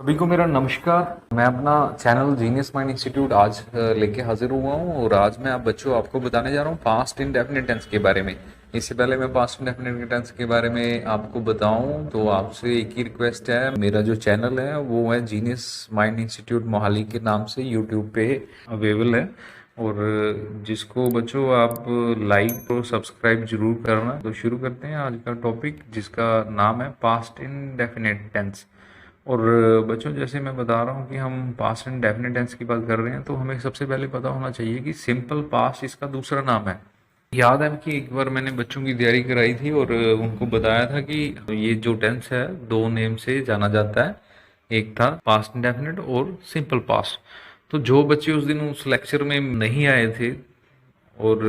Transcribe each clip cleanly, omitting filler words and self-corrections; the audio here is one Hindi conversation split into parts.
सभी को मेरा नमस्कार। मैं अपना चैनल जीनियस माइंड इंस्टीट्यूट आज लेके हाजिर हुआ हूँ और आज मैं आपको बताने जा रहा हूँ पास्ट इंडेफिनिट टेंस के बारे में। इससे पहले मैं पास्ट इंडेफिनिट टेंस के बारे में आपको बताऊं तो आपसे एक ही रिक्वेस्ट है, मेरा जो चैनल है वो है जीनियस माइंड इंस्टीट्यूट मोहाली के नाम से यूट्यूब पे अवेलेबल है। और जिसको बच्चों आप लाइक और सब्सक्राइब जरूर करना। तो शुरू करते हैं आज का टॉपिक, जिसका नाम है पास्ट इंडेफिनिट टेंस। और बच्चों, जैसे मैं बता रहा हूँ कि हम पास्ट एंड डेफिनेट टेंस की बात कर रहे हैं, तो हमें सबसे पहले पता होना चाहिए कि सिंपल पास्ट इसका दूसरा नाम है। याद है कि एक बार मैंने बच्चों की तैयारी कराई थी और उनको बताया था कि ये जो टेंस है दो नेम से जाना जाता है, एक था पास्ट इंडेफिनिट और सिंपल पास्ट। तो जो बच्चे उस दिन उस लेक्चर में नहीं आए थे और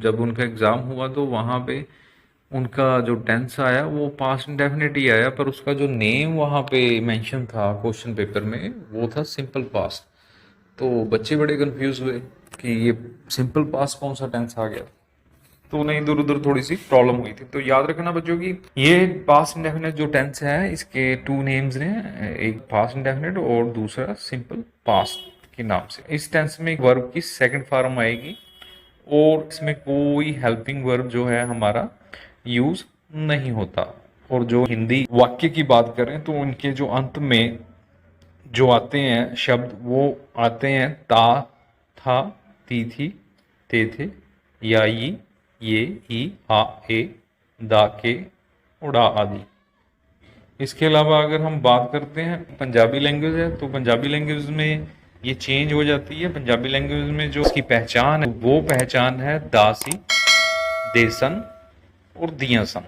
जब उनका एग्ज़ाम हुआ तो वहाँ पे उनका जो टेंस आया वो पास्ट इंडेफिनिट ही आया, पर उसका जो नेम वहाँ पे मेंशन था क्वेश्चन पेपर में वो था सिंपल पास्ट। तो बच्चे बड़े कंफ्यूज हुए कि ये सिंपल पास्ट कौन सा टेंस आ गया, तो उन्हें इधर उधर थोड़ी सी प्रॉब्लम हुई थी। तो याद रखना बच्चों की ये पास्ट इंडेफिनिट जो टेंस है इसके टू नेम्स ने, एक पास्ट इंडेफिनिट और दूसरा सिंपल पास्ट के नाम से। इस टेंस में एक वर्ब की सेकंड फॉर्म आएगी और इसमें कोई हेल्पिंग वर्ब जो है हमारा यूज नहीं होता। और जो हिंदी वाक्य की बात करें तो उनके जो अंत में जो आते हैं शब्द वो आते हैं ता, था, ती थी, ते थे, या, ये, ई, आ, ए, दा, के, उड़ा आदि। इसके अलावा अगर हम बात करते हैं पंजाबी लैंग्वेज है, तो पंजाबी लैंग्वेज में ये चेंज हो जाती है। पंजाबी लैंग्वेज में जो इसकी पहचान है वो पहचान है दासी, देसन और दिया सन।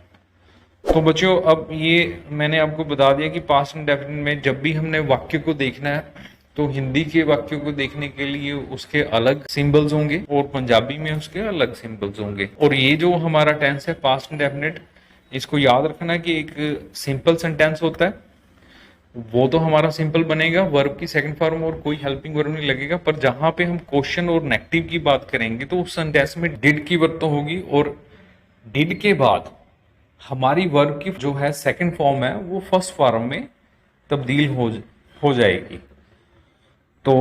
तो बच्चों, अब ये मैंने आपको बता दिया कि पास्ट इंडेफिनिट में जब भी हमने वाक्य को देखना है तो हिंदी के वाक्यों को देखने के लिए उसके अलग सिंबल्स होंगे और पंजाबी में उसके अलग सिंबल्स होंगे। और ये जो हमारा टेंस है पास्ट इंडेफिनिट, इसको याद रखना कि एक सिंपल सेंटेंस होता है, वो तो हमारा सिंपल बनेगा, वर्ब की सेकंड फॉर्म और कोई हेल्पिंग वर्ब नहीं लगेगा। पर जहां पे हम क्वेश्चन और नेगेटिव की बात करेंगे तो उस सेंटेंस में डिड की वर्ब तो होगी और डिड के बाद हमारी वर्ब की जो है सेकंड फॉर्म है वो फर्स्ट फॉर्म में तब्दील हो जाएगी। तो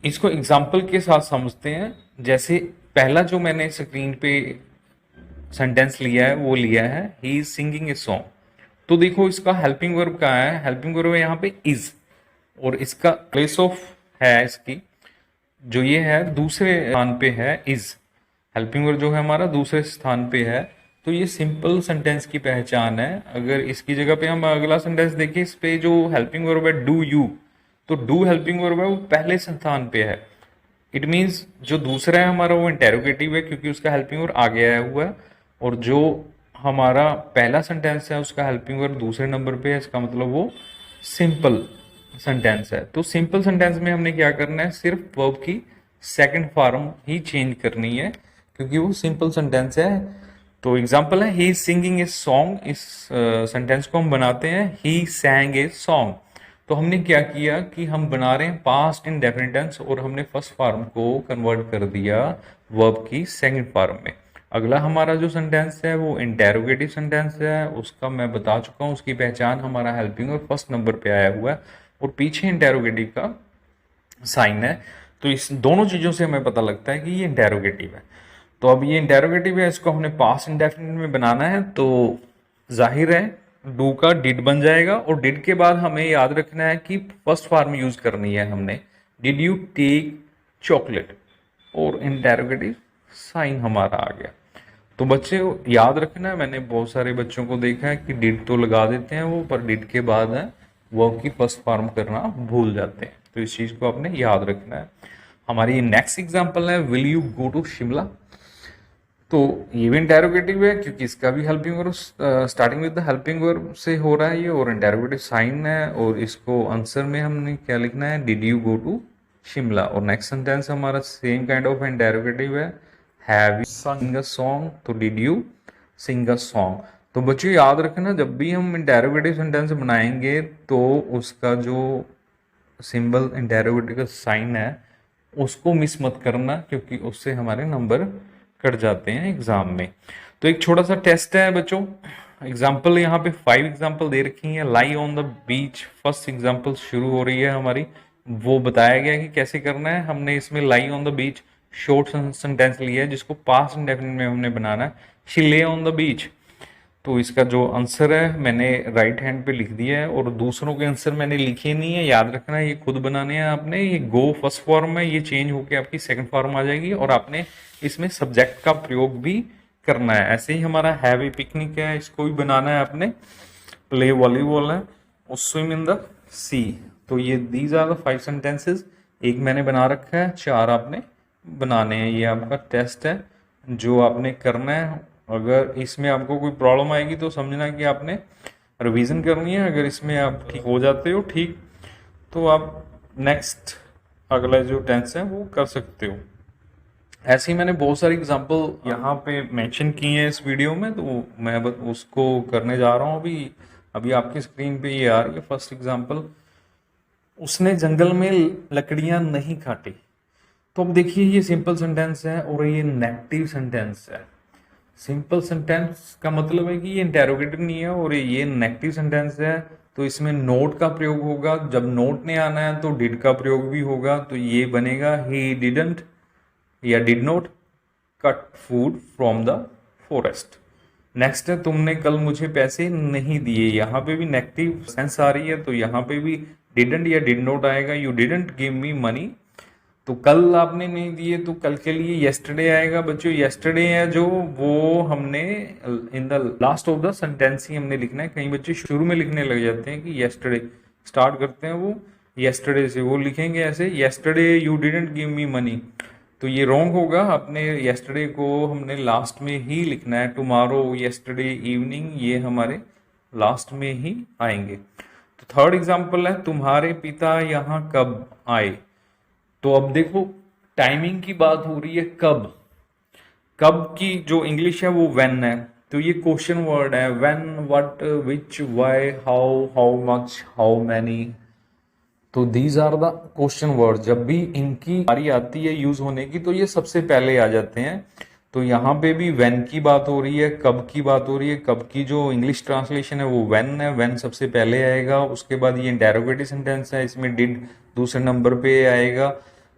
इसको एग्जाम्पल के साथ समझते हैं। जैसे पहला जो मैंने स्क्रीन पे सेंटेंस लिया है वो लिया है he is singing a song. तो देखो इसका हेल्पिंग वर्ब कहाँ है, हेल्पिंग वर्ब यहाँ पे इज, और इसका प्लेस ऑफ है इसकी जो ये है दूसरे स्थान पे है इज। हेल्पिंग वर्ब जो है हमारा दूसरे स्थान पे है, तो ये सिंपल सेंटेंस की पहचान है। अगर इसकी जगह पे हम अगला सेंटेंस देखें, इस पे जो हेल्पिंग वर्ब है डू यू, तो डू हेल्पिंग वर्ब है वो पहले स्थान पे है। इट मीन्स जो दूसरा है हमारा वो इंटेरोगेटिव है क्योंकि उसका हेल्पिंग वर्ब आगे आया हुआ है, और जो हमारा पहला सेंटेंस है उसका हेल्पिंग वर्ब दूसरे नंबर पे है, इसका मतलब वो सिंपल सेंटेंस है। तो सिंपल सेंटेंस में हमने क्या करना है, सिर्फ वर्ब की सेकंड फॉर्म ही चेंज करनी है क्योंकि वो सिंपल सेंटेंस है। तो एग्जांपल है he is singing a song, इस सेंटेंस को हम बनाते हैं ही सैंग ए सॉन्ग। तो हमने क्या किया कि हम बना रहे हैं पास्ट इंडेफिनिट टेंस और हमने फर्स्ट फॉर्म को कन्वर्ट कर दिया वर्ब की सेकंड फॉर्म में। अगला हमारा जो सेंटेंस है वो इंटेरोगेटिव सेंटेंस है, उसका मैं बता चुका हूँ, उसकी पहचान हमारा हेल्पिंग और फर्स्ट नंबर पे आया हुआ है और पीछे इंटेरोगेटिव का साइन है। तो इस दोनों चीज़ों से हमें पता लगता है कि ये इंटेरोगेटिव है। तो अब ये इंटेरोगेटिव है, इसको हमने पास्ट इंडेफिनिट में बनाना है, तो जाहिर है डू का डिड बन जाएगा और डिड के बाद हमें याद रखना है कि फर्स्ट फॉर्म यूज करनी है हमने, डिड यू टेक चॉकलेट, और इंटेरोगेटिव साइन हमारा आ गया। तो बच्चे याद रखना है, मैंने बहुत सारे बच्चों को देखा है कि डिड तो लगा देते हैं वो, पर डिड के बाद है वर्ब की फर्स्ट फॉर्म करना भूल जाते हैं। तो इस चीज को आपने याद रखना है। हमारी नेक्स्ट एग्जांपल है will you go to Shimla. तो ये भी इंटेरोगेटिव है क्योंकि इसका भी helping verb starting with the helping verb से हो रहा है ये, और इंटेरोगेटिव साइन है, और इसको आंसर में हमने क्या लिखना है, did you go to Shimla. और नेक्स्ट सेंटेंस हमारा सेम काइंड ऑफ इंटेरोगेटिव है, have you sung a song, तो did you sing a song. तो बच्चों याद रखना, जब भी हम इंटेरोगेटिव सेंटेंस बनाएंगे तो उसका जो सिंबल इंटेरोगेटिव का साइन है उसको मिस मत करना क्योंकि उससे हमारे नंबर कट जाते हैं एग्जाम में। तो एक छोटा सा टेस्ट है बच्चों, एग्जाम्पल यहाँ पे 5 एग्जाम्पल दे रखी हैं। Lie on the beach first example शुरू हो रही है हमारी, वो बताया गया कि कैसे करना है। हमने इसमें lie on the beach short sentence लिया है जिसको पास्ट इंडेफिनिट में हमने बनाना है। शी ले ऑन द बीच। तो इसका जो आंसर है मैंने राइट हैंड पे लिख दिया है, और दूसरों के आंसर मैंने लिखे नहीं है, याद रखना है, ये खुद बनाने हैं आपने। ये गो फर्स्ट फॉर्म है, ये चेंज होके आपकी सेकंड फॉर्म आ जाएगी, और आपने इसमें सब्जेक्ट का प्रयोग भी करना है। ऐसे ही हमारा हैव ए पिकनिक है, इसको भी बनाना है आपने। प्ले वॉलीबॉल है, और स्विम इन द सी। तो ये दीज आर द 5 सेंटेंसेस। एक मैंने बना रखा है, 4 आपने बनाने हैं। ये आपका टेस्ट है जो आपने करना है। अगर इसमें आपको कोई प्रॉब्लम आएगी तो समझना कि आपने रिवीजन करनी है। अगर इसमें आप ठीक हो जाते हो ठीक, तो आप नेक्स्ट अगला जो टेंस है वो कर सकते हो। ऐसे ही मैंने बहुत सारी एग्जांपल यहाँ पे मेंशन की हैं इस वीडियो में, तो मैं बस उसको करने जा रहा हूँ अभी। अभी आपकी स्क्रीन पे ये आ रही है फर्स्ट एग्जांपल। उसने जंगल में लकड़ियां नहीं काटी। तो अब देखिए ये सिंपल सेंटेंस है और ये नेगेटिव सेंटेंस है। सिंपल सेंटेंस का मतलब है कि ये इंटेरोगेटिव नहीं है, और ये नेगेटिव सेंटेंस है। तो इसमें नोट का प्रयोग होगा। जब नोट नहीं आना है तो डिड का प्रयोग भी होगा। तो ये बनेगा ही डिडंट या did not cut food from the forest. Next है तुमने कल मुझे पैसे नहीं दिए। यहाँ पे भी नेगेटिव सेंस आ रही है, तो यहाँ पे भी डिडंट या डिड नॉट आएगा। You didn't give me money. तो कल आपने नहीं दिए, तो कल के लिए येस्टरडे आएगा। बच्चों येस्टरडे है जो, वो हमने in the last of the sentence ही हमने लिखना है। कई बच्चे शुरू में लिखने लग जाते हैं कि येस्टरडे स्टार्ट करते हैं, वो येस्टरडे से वो लिखेंगे ऐसे, yesterday you didn't give me money. तो ये रॉन्ग होगा। अपने येस्टरडे को हमने लास्ट में ही लिखना है। टुमारो, येस्टरडे इवनिंग, ये हमारे लास्ट में ही आएंगे। तो थर्ड एग्जाम्पल है तुम्हारे पिता यहाँ कब आए। तो अब देखो टाइमिंग की बात हो रही है। कब, कब की जो इंग्लिश है वो व्हेन है। तो ये क्वेश्चन वर्ड है। When, what, which, why, how much, how many. तो these are the question word. जब भी इनकी बारी आती है यूज होने की, तो ये सबसे पहले आ जाते हैं। तो यहाँ पे भी व्हेन की बात हो रही है, कब की बात हो रही है। कब की जो इंग्लिश ट्रांसलेशन है वो व्हेन है, व्हेन सबसे पहले आएगा। उसके बाद ये इंटेरोगेटिव सेंटेंस है, इसमें डिड दूसरे नंबर पे आएगा।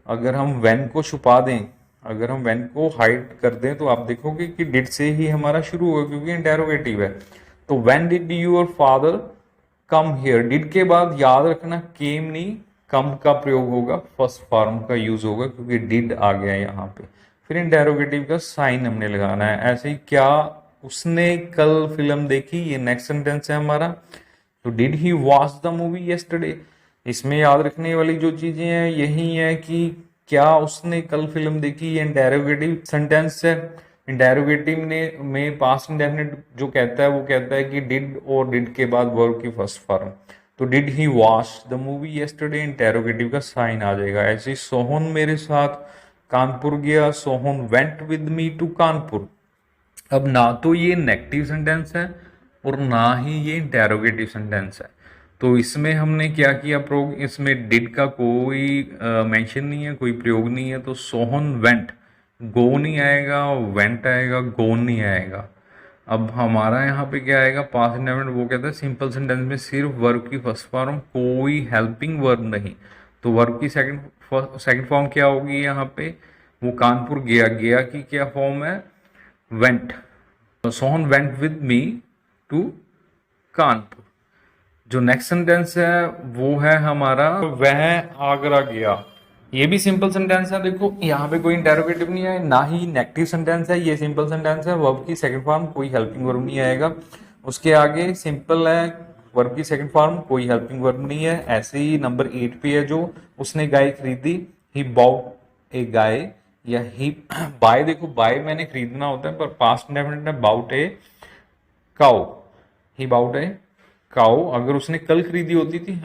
अगर हम व्हेन को छुपा दें, अगर हम व्हेन को हाइड कर दें, तो आप देखोगे कि डिड से ही हमारा शुरू होगा, क्योंकि इंटेरोगेटिव है। तो when did your father come here. Did के बाद याद रखना केम नहीं, कम का प्रयोग होगा, फर्स्ट फॉर्म का यूज होगा, क्योंकि डिड आ गया यहाँ पे। फिर इंटेरोगेटिव का साइन हमने लगाना है। ऐसे ही क्या उसने कल फिल्म देखी, ये नेक्स्ट सेंटेंस है हमारा। तो did he watch the movie yesterday. इसमें याद रखने वाली जो चीजें हैं यही है कि क्या उसने कल फिल्म देखी, ये इंटेरोगेटिव सेंटेंस है। इंटेरोगेटिव ने में पास्ट इंडेफिनिट जो कहता है वो कहता है कि डिड और डिड के बाद वर्ब की फर्स्ट फॉर्म। तो did he watch the movie yesterday, interrogative का साइन आ जाएगा। ऐसे ही सोहन मेरे साथ कानपुर गया। Sohan went with me to Kanpur. अब ना तो ये नेगेटिव सेंटेंस है और ना ही ये इंटेरोगेटिव सेंटेंस है। तो इसमें हमने क्या किया प्रयोग, इसमें डिड का कोई मेंशन नहीं है, कोई प्रयोग नहीं है। तो सोहन वेंट, गो नहीं आएगा, वेंट आएगा, गोन नहीं आएगा। अब हमारा यहाँ पे क्या आएगा, पास्ट इंडेफिनिट। वो कहता है सिंपल सेंटेंस में सिर्फ वर्ब की फर्स्ट फॉर्म, कोई हेल्पिंग वर्ब नहीं। तो वर्ब की सेकंड फॉर्म क्या होगी यहाँ पे, वो कानपुर गया। गया की क्या फॉर्म है, went. Sohan went with me to Kanpur. जो नेक्स्ट सेंटेंस है वो है हमारा वह आगरा गया। ये भी सिंपल सेंटेंस है। देखो यहाँ पे कोई इंटेरोगेटिव नहीं है, ना ही नेगेटिव सेंटेंस है, ये सिंपल सेंटेंस है। वर्ब की सेकंड फॉर्म कोई हेल्पिंग वर्ब नहीं आएगा। उसके आगे सिंपल है, वर्ब की सेकंड फॉर्म कोई हेल्पिंग वर्ब नहीं है। ऐसे ही नंबर 8 पे है जो उसने गाय खरीदी, ही बॉट ए गाय, या ही बाय। देखो बाय मैंने खरीदना होता है, पर पास्ट इंडेफिनिट है bought a cow, he bought a cow. अगर उसने कल खरीदी होती थी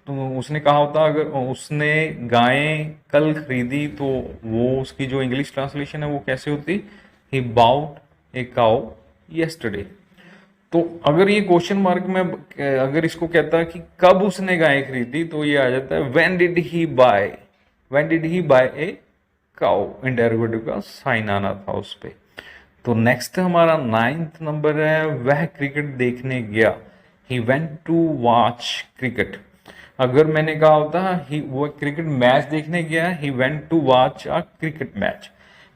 तो उसने कहा होता, अगर उसने गायें कल खरीदी, तो वो उसकी जो इंग्लिश ट्रांसलेशन है वो कैसे होती, ही बाउट ए काउ येस्टरडे। तो अगर ये क्वेश्चन मार्क में अगर इसको कहता है कि कब उसने गायें खरीदी, तो ये आ जाता है when did he buy, when did he buy a cow. Interrogative का साइन आना था उस पे। तो नेक्स्ट हमारा 9th नंबर है, वह क्रिकेट देखने गया। He went to watch cricket. अगर मैंने कहा होता वो क्रिकेट मैच देखने गया, he went to watch a cricket match.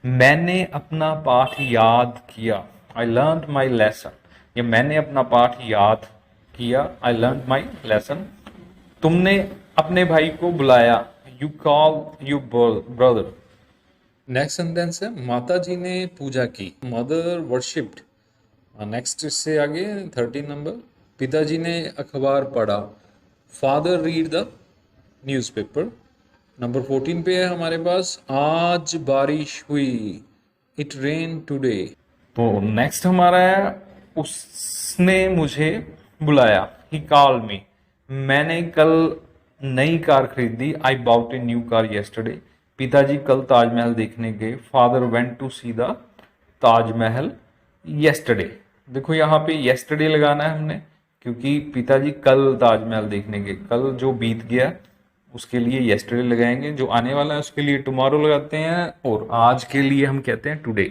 मैंने अपना पाठ याद किया, आई लर्न माई लेसन। या मैंने अपना पाठ याद किया, आई लर्न माई लेसन। तुमने अपने भाई को बुलाया, you call you brother. Next sentence है, माता जी ने पूजा की, मदर वर्शिप्ड। नेक्स्ट इससे आगे 13 नंबर, पिताजी ने अखबार पढ़ा, father read the newspaper. Number 14 पे है हमारे पास, आज बारिश हुई, इट रेन टुडे। तो नेक्स्ट हमारा है, उसने मुझे बुलाया, ही कॉल्ड मी। मैंने कल नई कार खरीदी, I bought a new car yesterday. पिताजी कल ताजमहल देखने गए, father went to see the Taj Mahal yesterday. देखो यहाँ पे येस्टरडे लगाना है हमने, क्योंकि पिताजी कल ताजमहल देखने गए। कल जो बीत गया उसके लिए येस्टरडे लगाएंगे, जो आने वाला है उसके लिए टुमारो लगाते हैं, और आज के लिए हम कहते हैं टुडे।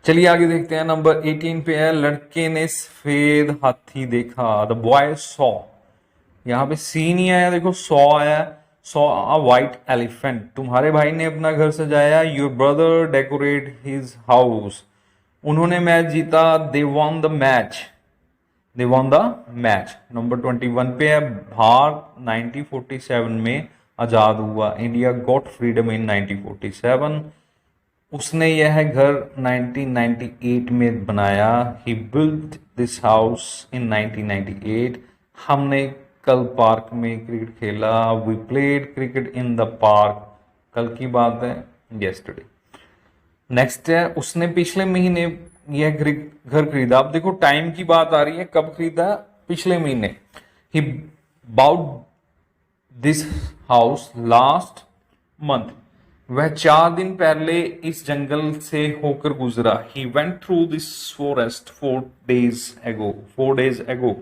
चलिए आगे देखते हैं, नंबर 18 पे है, लड़के ने सफेद हाथी देखा, द बॉय सॉ। यहाँ पे सी नहीं आया, देखो सॉ आया, सॉ अ व्हाइट एलिफेंट। तुम्हारे भाई ने अपना घर सजाया, your brother decorate his house. उन्होंने मैच जीता, they won the match, they won the match. Number 21 पे है, भारत 1947 में आजाद हुआ, इंडिया गॉट फ्रीडम इन 1947। उसने यह घर 1998 में बनाया, he built this house in 1998। हमने कल पार्क में क्रिकेट खेला, we played cricket in the park. कल की बात है, येस्टरडे। नेक्स्ट है, उसने पिछले महीने यह घर खरीदा। अब देखो टाइम की बात आ रही है, कब खरीदा, पिछले महीने। He bought this house last month. वह 4 दिन पहले इस जंगल से होकर गुजरा, he went through this forest 4 days ago।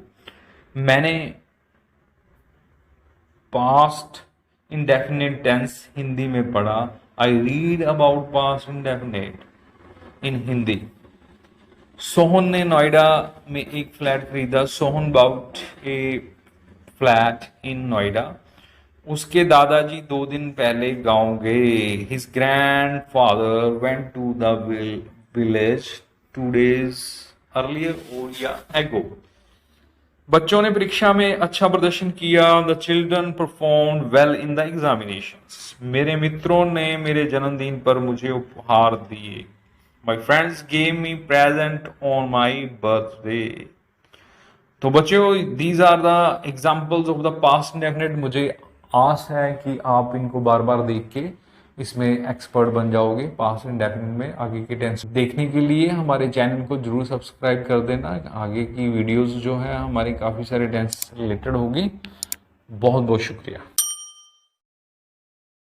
मैंने पास्ट इंडेफिनिट टेंस हिंदी में पढ़ा, I read about past indefinite in Hindi. Sohan ने नोएडा में एक फ्लैट खरीदा, Sohan bought a flat in Noida. उसके दादाजी 2 दिन पहले गांव गए, his grand father went to the village 2 days earlier और या एगो। बच्चों ने परीक्षा में अच्छा प्रदर्शन किया, the children perform well in the examinations. मेरे मित्रों ने मेरे जन्मदिन पर मुझे उपहार दिए, my friends gave me present on my birthday. तो बच्चों, these are the examples of the past indefinite. मुझे आस है कि आप इनको बार बार देख के इसमें एक्सपर्ट बन जाओगे पास्ट इंडेफिनिट में। आगे के टेंस देखने के लिए हमारे चैनल को जरूर सब्सक्राइब कर देना। आगे की वीडियोस जो है हमारी काफ़ी सारे टेंस रिलेटेड होगी। बहुत बहुत शुक्रिया।